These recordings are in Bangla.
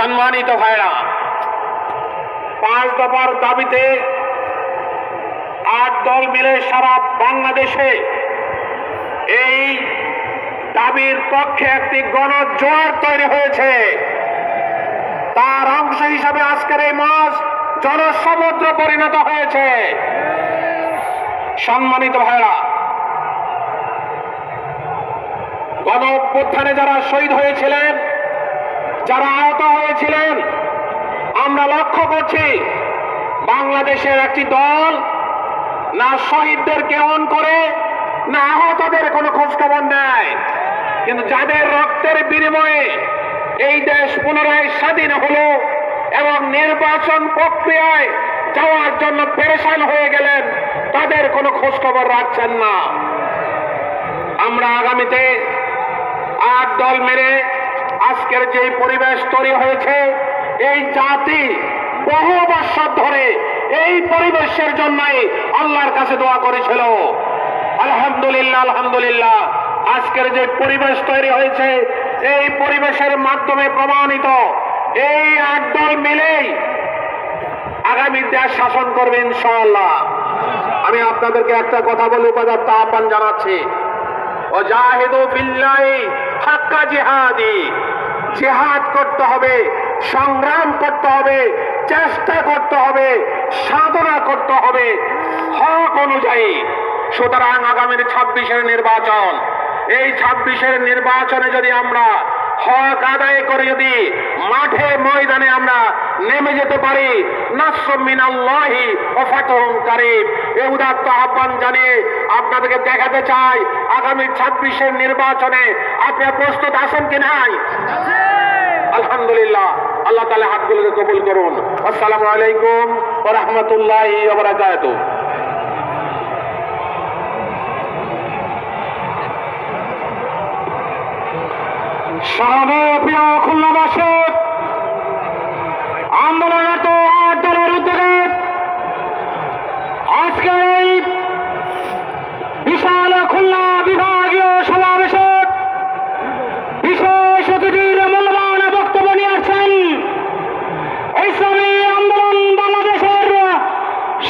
সম্মানিত ভাইরা, 5 দফার দাবিতে 8 দল মিলে সারা বাংলাদেশে এই দাবির পক্ষে একটি গণজোয়ার তৈরি হয়েছে। তার অংশ হিসাবে আজকের এই মাস জনসমুদ্র পরিণত হয়েছে। সম্মানিত ভাইরা, গণ অভ্যুত্থানে যারা শহীদ হয়েছিলেন, যারা আহত হয়েছিলেন, আমরা লক্ষ্য করছি বাংলাদেশের একটি দল না শহীদদেরকে অন করে না আহতদের কোনো খোঁজখবর নেয়। কিন্তু যাদের রক্তের বিনিময়ে এই দেশ পুনরায় স্বাধীন হলো এবং নির্বাচন প্রক্রিয়ায় যাওয়ার জন্য পেরেশান হয়ে গেলেন, তাদের কোনো খোঁজখবর রাখছেন না। আমরা আগামীতে 8 দল মেরে আজকের যে পরিবেশ তৈরি হয়েছে, এই জাতি বহু বছর ধরে এই পরিবেশের জন্যই আল্লাহর কাছে দোয়া করেছিল। আলহামদুলিল্লাহ, আলহামদুলিল্লাহ, আজকের যে পরিবেশ তৈরি হয়েছে, এই পরিবেশের মাধ্যমে প্রমাণিত এই 8 দল মিলেই আগামী দেশ শাসন করবে ইনশাআল্লাহ। আমি আপনাদেরকে একটা কথা বলে উপযুক্ত আহ্বান জানাচ্ছি, ওয়াজাহিদু বিল্লাহি হাক্কা জিহাদি। জিহাদ করতে হবে, সংগ্রাম করতে হবে, চেষ্টা করতে হবে, সাধনা করতে হবে হক অনুযায়ী। সুতরাং আগামীর 26-এর নির্বাচন, এই 26-এর নির্বাচনে যদি আমরা হক আদায় করে যদি মাঠে ময়দানে আমরা নেমে যেতে পারি, নাসরুম মিনাল্লাহি ওয়া ফাতহুন কারীব, এই উদাত্ত আহ্বান জানিয়ে আপনাদেরকে দেখাতে চাই আগামী 26-এর নির্বাচনে আপনারা প্রস্তুত আছেন কি নাই? আলহামদুলিল্লাহ, আল্লাহ তাআলা হাতগুলোকে কবুল করুন। আসসালামু আলাইকুম ওয়া রাহমাতুল্লাহি ওয়া বারাকাতুহু। প্রিয় খুলনাবাসী, আন্দোলনরত 8 দলের উদ্যোগে আজকের এই বিশাল খুলনা বিভাগীয় সমাবেশে বিশেষ অতিথির মূল্যবান বক্তব্য নিয়ে আসছেন ইসলামী আন্দোলন বাংলাদেশের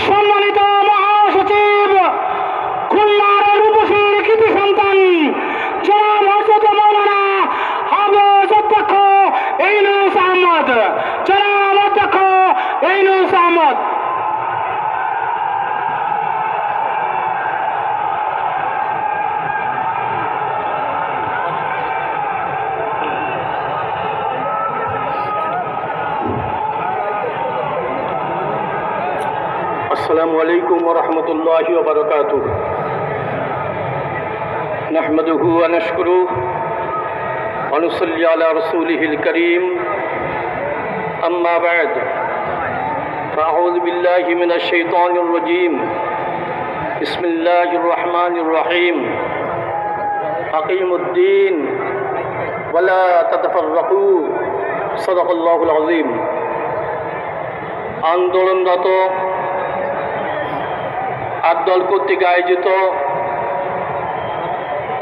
সম্মানিত মহাসচিব, খুলনার রূপসীর কৃতি সন্তান জনাব হযরত মাওলানা হাফেজ অধ্যক্ষ ইউনূস আহমদ। জনাব অধ্যক্ষ ইউনূস আহমদ। السلام عليكم ورحمة الله وبركاته. نحمده ونشكره ونصلي على رسوله الكريم. أما بعد، فأعوذ بالله من الشيطان الرجيم. بسم الله الرحمن الرحيم. أقيموا الدين ولا تتفرقوا. صدق الله العظيم. আন্দোলনরত 8 দল কর্তৃক আয়োজিত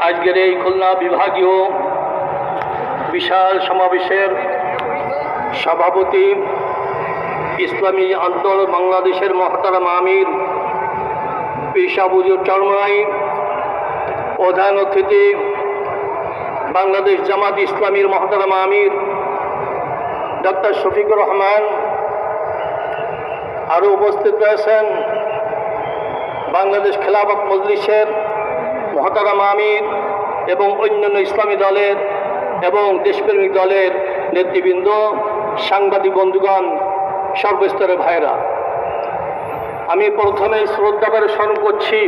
আজকের এই খুলনা বিভাগীয় বিশাল সমাবেশের সভাপতি ইসলামী আন্দোলন বাংলাদেশের মহতারাম আমির পীর শাহ হুজুর চরমনাই, প্রধান অতিথি বাংলাদেশ জামাত ইসলামীর মহতারাম আমির ডক্টর শফিকুর রহমান, আরও উপস্থিত রয়েছেন বাংলাদেশ খেলাফত মজলিসের মহতারাম আমির এবং অন্যান্য ইসলামী দলের এবং দেশপ্রেমিক দলের নেতৃবৃন্দ, সাংবাদিক বন্ধুগণ, সর্বস্তরের ভাইরা, আমি প্রথমে শ্রদ্ধাভরে স্মরণ করছি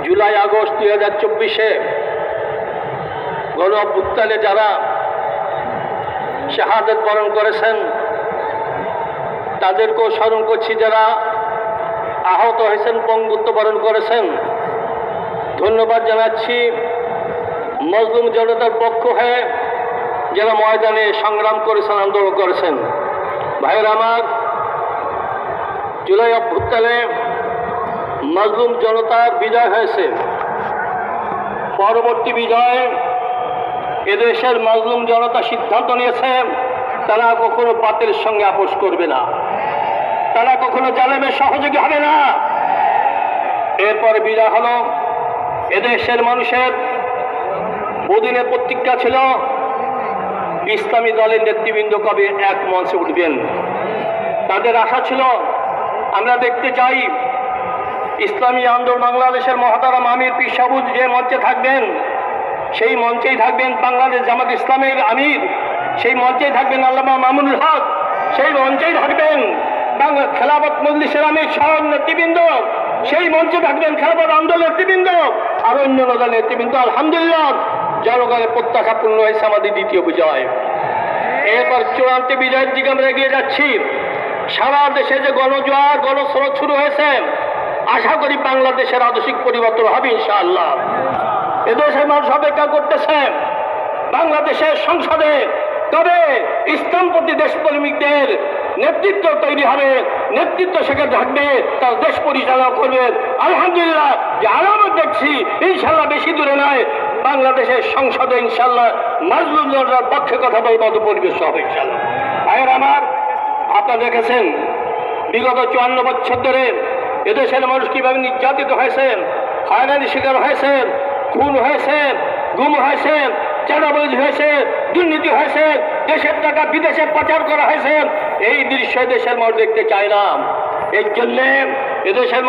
জুলাই আগস্ট 2024-এ গণ অভ্যুত্থানে যারা শাহাদাত বরণ করেছেন তাদেরকেও স্মরণ করছি, যারা আহত হয়েছেন, পঙ্গুত্ব বরণ করেছেন। ধন্যবাদ জানাচ্ছি মজলুম জনতার পক্ষ হয়ে যারা ময়দানে সংগ্রাম করেছেন, আন্দোলন করেছেন। ভাইয়েরা আমার, জুলাই অভ্যুত্থানে মজলুম জনতার বিজয় হয়েছে। পরবর্তী বিজয় এদেশের মাজলুম জনতা সিদ্ধান্ত নিয়েছে তারা কখনো বাতিলের সঙ্গে আপোষ করবে না, তারা কখনো জালেমের সহযোগী হবে না। এরপরে বিজয় হলো, এদেশের মানুষের বহুদিনের প্রতিজ্ঞা ছিল ইসলামী দলের নেতৃবৃন্দ কবে এক মঞ্চে উঠবেন। তাদের আশা ছিল আমরা দেখতে চাই ইসলামী আন্দোলন বাংলাদেশের মহতারাম আমির পীর সাবুজ যে মঞ্চে থাকবেন সেই মঞ্চেই থাকবেন বাংলাদেশ জামাত ইসলামের আমির, সেই মঞ্চেই থাকবেন আল্লামা মামুনুল হক, সেই মঞ্চেই থাকবেন বাংলা খেলাফত মজলিসের আমির সহ নেতৃবৃন্দ, সেই মঞ্চে থাকবেন খেলাফত আন্দোলন নেতৃবৃন্দ আর অন্য দলের নেতৃবৃন্দ। আলহামদুলিল্লাহ জনগণের প্রত্যাশা পূর্ণ হয়েছে আমাদের দ্বিতীয় বিজয়। এরপর চূড়ান্ত বিজয়ের দিকে আমরা এগিয়ে যাচ্ছি। সারা দেশে যে গণজোয়ার গণস্রোত শুরু হয়েছে, আশা করি বাংলাদেশের আদর্শিক পরিবর্তন হবে ইনশাআল্লাহ। এদেশের মানুষ অপেক্ষা করতেছে বাংলাদেশের সংসদে তবে ইসলামপন্থী দেশপ্রেমিকদের নেতৃত্ব তৈরি হবে, নেতৃত্ব সেখানে থাকবে, তার দেশ পরিচালনা করবে। আলহামদুলিল্লাহ যে আলামত দেখছি ইনশাল্লাহ বেশি দূরে নয়, বাংলাদেশের সংসদে ইনশাল্লাহ মাজলুম জনতার পক্ষে কথা বলার মতো পরিবেশ হবে ইনশাল্লাহ। ভাইয়ের আমার, আপনারা দেখেছেন বিগত 54 বছর ধরে এদেশের মানুষ কিভাবে নির্যাতিত হয়েছেন, হয়রানির শিকার হয়েছেন, খুন হয়েছেন, গুম হয়েছেন, চাঁদাবাজি হয়েছে, দুর্নীতি হয়েছে, দেশের টাকা বিদেশে পাচার করা হয়েছে। এই দৃশ্য দেশের মানুষ দেখতে চায় না। এই জন্যে এদেশের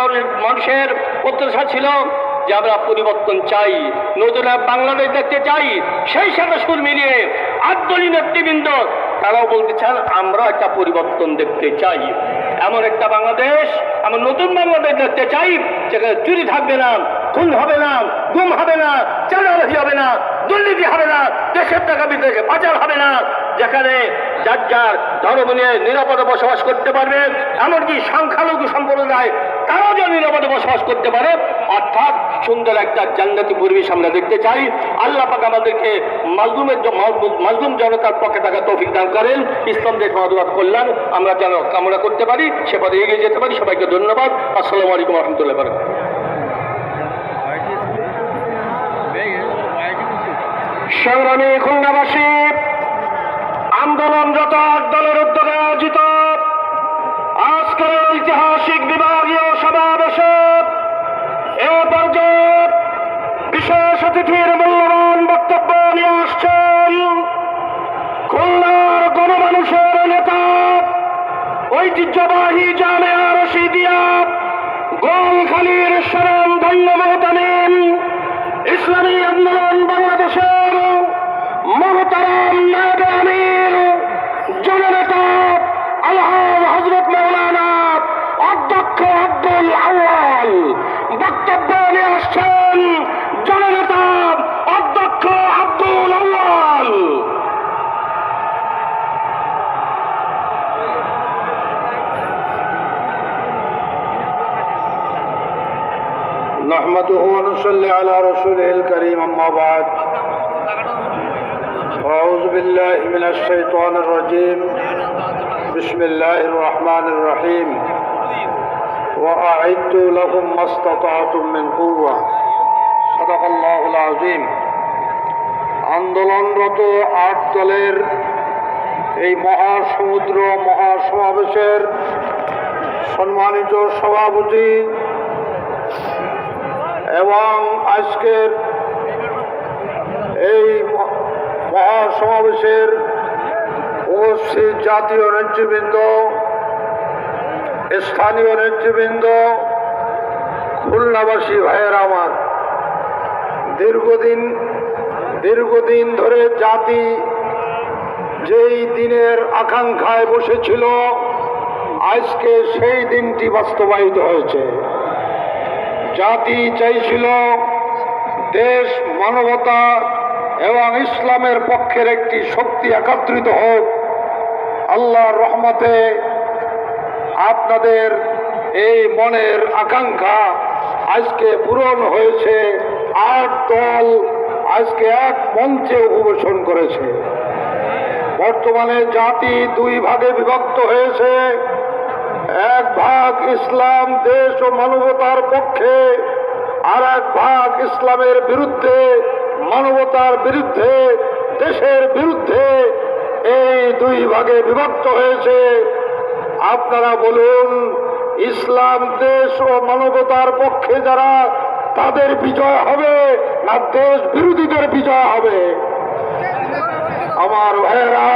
মানুষের প্রত্যাশা ছিল যে আমরা পরিবর্তন চাই, নতুন বাংলাদেশ দেখতে চাই। সেই সাথে সুর মিলিয়ে আটদলীয় নেতৃবৃন্দ তারাও বলতে চান আমরা একটা পরিবর্তন দেখতে চাই, এমন একটা বাংলাদেশ, এমন নতুন বাংলাদেশ দেখতে চাই যেখানে চুরি থাকবে না, খুন হবে না, গুম হবে না, চাঁদাবাজি হবে না, দুর্নীতি হবে না, দেশের টাকা বিদেশে পাচার হবে না, যেখানে যার যার ধর্ম নিয়ে নিরাপদে বসবাস করতে পারবে, এমনকি সংখ্যালঘু সম্প্রদায় তারাও যেন নিরাপদে বসবাস করতে পারে। অর্থাৎ সুন্দর একটা জান্নাতি পরিবেশ আমরা দেখতে চাই। আল্লাহ পাক আমাদেরকে মাজলুম জনতার পক্ষে থাকা তৌফিক দান করেন। ইসলাম দেশ মাদুরাত কল্যাণ আমরা যেন কামনা করতে পারি, সে পথে এগিয়ে যেতে পারি। সবাইকে ধন্যবাদ। আসসালামু আলাইকুম রহমতুল্লাহ বারাকাতুহু। সংগ্রামী খুলনাবাসী, আন্দোলনরত দলের উদ্যোগে আয়োজিত আজকের ঐতিহাসিক বিভাগীয় সমাবেশে এ পর্যায়ে বিশেষ অতিথির মূল্যবান বক্তব্য নিয়ে আসছেন খুলনার গণমানুষের নেতা, ঐতিহ্যবাহী জামিয়া রশিদিয়া গোলখালীর স্বনামধন্য মোহতামিম ইসলামী আন্দোলন বাংলাদেশের মহতারাম নায়েবে আমির জননেতা আলহাজ হযরত মাওলানা অধ্যক্ষ আব্দুল আউয়াল। বক্তব্য নিয়ে আসছেন জননেতা অধ্যক্ষ আব্দুল আউয়াল। نحمده ونصلي على رسوله الكريم أما بعد أعوذ بالله من الشيطان الرجيم بسم الله الرحمن الرحيم وأعدوا لهم ما استطعتم من قوة صدق الله العظيم। আন্দোলনরত 8 দলের এই মহাসমুদ্র মহাসমাবেশের সম্মানিত সভাপতি এবং আজকের এই মহাসমাবেশের উপস্থিত জাতীয় নেতৃবৃন্দ, স্থানীয় নেতৃবৃন্দ, খুলনাবাসী ভাইয়ের আমার, দীর্ঘদিন ধরে জাতি যেই দিনের আকাঙ্ক্ষায় বসেছিল আজকে সেই দিনটি বাস্তবায়িত হয়েছে। জাতি চাইছিল দেশ মানবতা এবং ইসলামের পক্ষের একটি শক্তি একত্রিত হোক। আল্লাহর রহমতে আপনাদের এই মনের আকাঙ্ক্ষা আজকে পূরণ হয়েছে। 8 দল আজকে এক মঞ্চে উপবেশন করেছে। বর্তমানে জাতি 2 ভাগে বিভক্ত হয়েছে। এক ভাগ ইসলাম দেশ ও মানবতার পক্ষে, আর এক ভাগ ইসলামের বিরুদ্ধে, মানবতার বিরুদ্ধে দেশের বিরুদ্ধে এই দুই ভাগে বিভক্ত হয়েছে। আপনারা বলুন, ইসলাম দেশ ও মানবতার পক্ষে যারা, তাদের বিজয় হবে না দেশ বিরোধীদের বিজয় হবে? আমার ভাইয়েরা,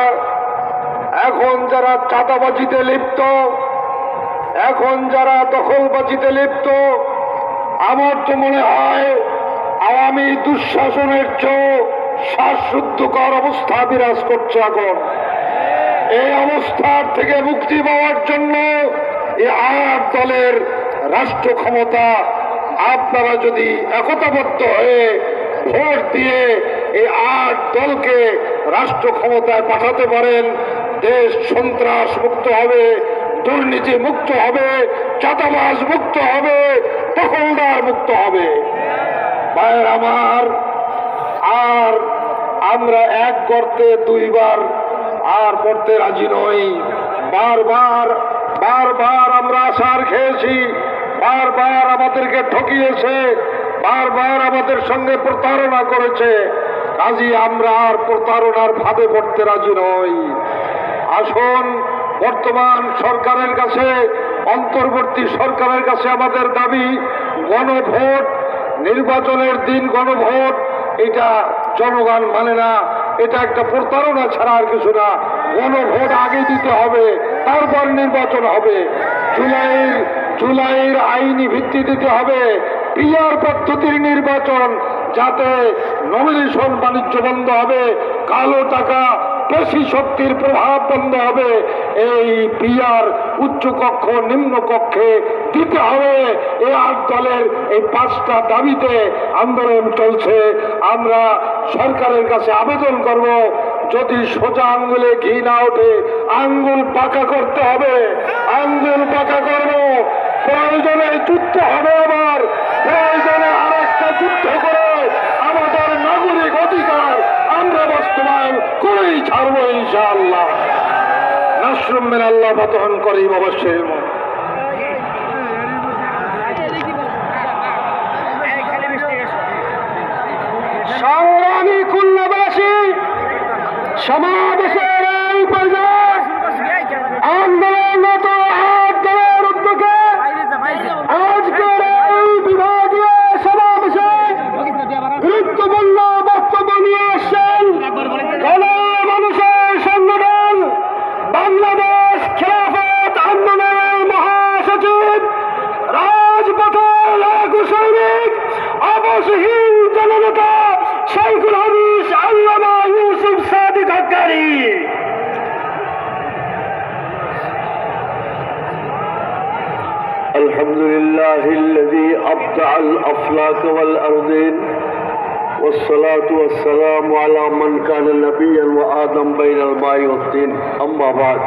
এখন যারা চাঁদাবাজিতে লিপ্ত, এখন যারা দখলবাজিতে লিপ্ত, আমার তো মনে হয় আওয়ামী দুঃশাসনের চেয়ে শ্বাসরুদ্ধকর অবস্থা বিরাজ করছে এখন। এই অবস্থার থেকে মুক্তি পাওয়ার জন্য এই 8 দলের রাষ্ট্র ক্ষমতা আপনারা যদি একতাবদ্ধ হয়ে ভোট দিয়ে এই 8 দলকে রাষ্ট্র ক্ষমতায় পাঠাতে পারেন, দেশ সন্ত্রাস মুক্ত হবে, দুর্নীতি মুক্ত হবে, চাঁদাবাজ মুক্ত হবে, দখলদার মুক্ত হবে। ভাইয়ের আমার, আর আমরা এক গর্তে দুইবার আর পড়তে রাজি নই। বারবার বারবার আমরা আছাড় খেয়েছি, বারবার আমাদেরকে ঠকিয়েছে, বারবার আমাদের সঙ্গে প্রতারণা করেছে। কাজী আমরা আর প্রতারণার ফাঁদে পড়তে রাজি নই। আসুন, বর্তমান সরকারের কাছে, অন্তর্বর্তী সরকারের কাছে আমাদের দাবি, গণভোট, নির্বাচনের দিন গণভোট, এটা জনগণ মানে না, এটা একটা প্রতারণা ছাড়া আর কিছু না। গণভোট আগে দিতে হবে, তারপর নির্বাচন হবে। জুলাইয়ের আইনি ভিত্তি দিতে হবে, পিআর পদ্ধতির নির্বাচন, যাতে নমিনেশন বাণিজ্য বন্ধ হবে, কালো টাকা, পেশি শক্তির প্রভাব বন্ধ হবে। এই পিআর উচ্চ কক্ষ নিম্ন কক্ষে দিতে হবে। এই 8 দলের এই 5টা দাবিতে আন্দোলন চলছে। আমরা সরকারের কাছে আবেদন করব, যদি সোজা আঙ্গুলে ঘি না ওঠে, আঙ্গুল পাকা করতে হবে, আঙ্গুল পাকা করব। প্রয়োজনে যুদ্ধ হবে, আবার প্রয়োজনে আরেকটা যুদ্ধ করে আমাদের নাগরিক অধিকার আমরা বাস্তবায়ন করেই ছাড়বো ইনশাআল্লাহ। নাসরুম মিনাল্লাহ ফাতহুন করিম অবশ্যই। সংগ্রামী খুলনাবাসী, সমাবেশের এই পর্যায়ে আন্দোলনরত 8 দলের উদ্যোগে আজকের এই বিভাগীয় সমাবেশে গুরুত্বপূর্ণ বক্তব্য নিয়ে আসছেন গণমানুষের সংগঠন বাংলাদেশ খেলাফত আন্দোলনের মহাসচিব, রাজপথের লাখো সৈনিক, অবসহীন জননেতা শাইখুল হাদিস আল্লামা ইউসুফ সাদিক হাক্কানী। الحمد لله الذي أبدع الأفلاك والأرضين والصلاة والسلام على من كان نبيا وآدم بين الماء والطين أما بعد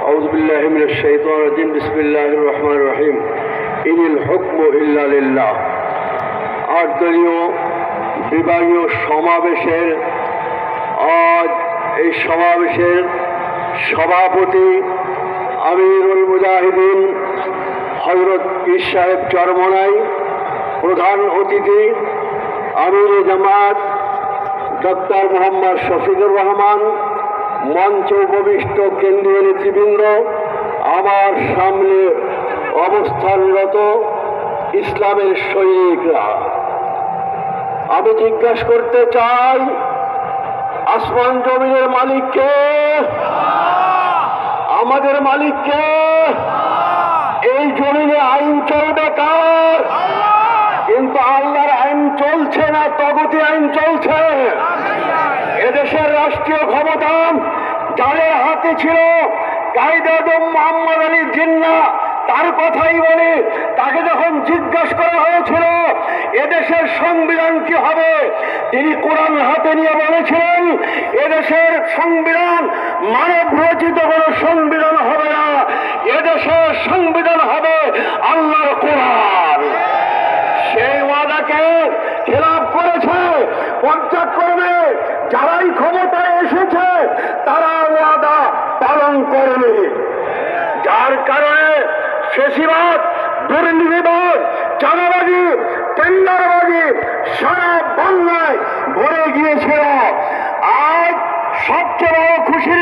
أعوذ بالله من الشيطان الرجيم بسم الله الرحمن الرحيم إن الحكم إلا لله। 8 দলীয় বিভাগীয় সমাবেশের আজ এই সমাবেশের সভাপতি আমিরুল মুজাহিদিন হযরত পীর সাহেব চরমনাই, প্রধান অতিথি আমিরে জামাত ডক্টর মোহাম্মদ শফিকুর রহমান, মঞ্চ উপবিষ্ট কেন্দ্রীয় নেতৃবৃন্দ, আমার সামনে অবস্থানরত ইসলামের সৈনিকরা, আমি জিজ্ঞাসা করতে চাই, আসমান জমিনের মালিককে? আমাদের মালিককে? এই জমিনে আইন চলবে কার? কিন্তু আল্লাহর আইন চলছে না, তগুতি আইন চলছে। এদেশের রাষ্ট্রীয় ক্ষমতা যাদের হাতে ছিল, কায়েদ আজম মোহাম্মদ আলী জিন্নাহ, তার কথাই বলে, তাকে যখন জিজ্ঞাসা করা হয়েছিল এদেশের সংবিধান কি হবে, তিনি কোরআন হাতে নিয়ে বলেছিলেন, এদেশের সংবিধান মানব রচিত কোনো সংবিধান হবে না, এদেশের সংবিধান হবে আল্লাহর কোরআন। সেই ওয়াদাকে খেলাপ করেছে, পর্যায়ক্রমে যারাই ক্ষমতায় এসেছে তারা ওয়াদা পালন করেনি, যার কারণে ফেসিবাদ, দুর্নীতিবাদ, চাঁদাবাজি, টেন্ডারবাজি সারা বাংলায় ভরে গিয়েছিল। সবচেয়ে বড় খুশি